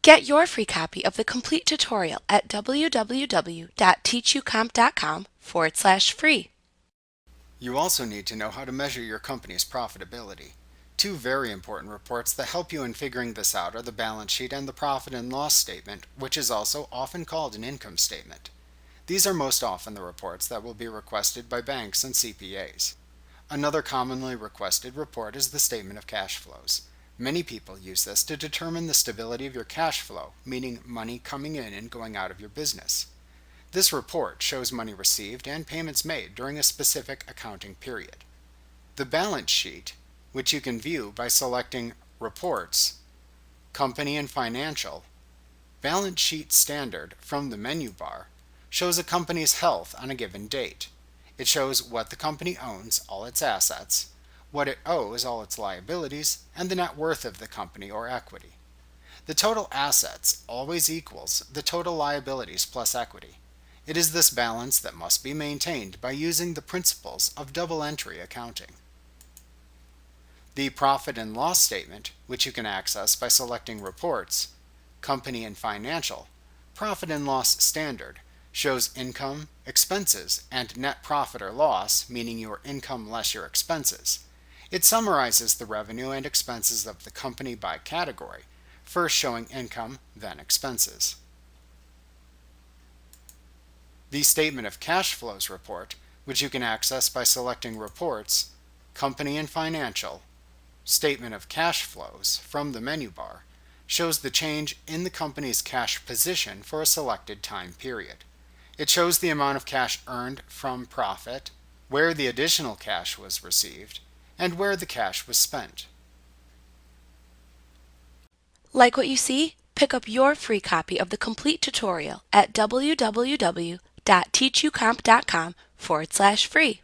Get your free copy of the complete tutorial at www.teachucomp.com/free. You also need to know how to measure your company's profitability. Two very important reports that help you in figuring this out are the balance sheet and the profit and loss statement, which is also often called an income statement. These are most often the reports that will be requested by banks and CPAs. Another commonly requested report is the statement of cash flows. Many people use this to determine the stability of your cash flow, meaning money coming in and going out of your business. This report shows money received and payments made during a specific accounting period. The balance sheet, which you can view by selecting Reports, Company and Financial, Balance Sheet Standard from the menu bar, shows a company's health on a given date. It shows what the company owns, all its assets, what it owes, all its liabilities, and the net worth of the company or equity. The total assets always equals the total liabilities plus equity. It is this balance that must be maintained by using the principles of double entry accounting. The profit and loss statement, which you can access by selecting Reports, Company and Financial, Profit and Loss Standard, shows income, expenses, and net profit or loss, meaning your income less your expenses. It summarizes the revenue and expenses of the company by category, first showing income, then expenses. The Statement of Cash Flows report, which you can access by selecting Reports, Company and Financial, Statement of Cash Flows from the menu bar, shows the change in the company's cash position for a selected time period. It shows the amount of cash earned from profit, where the additional cash was received, and where the cash was spent. Like what you see? Pick up your free copy of the complete tutorial at www.teachucomp.com/free.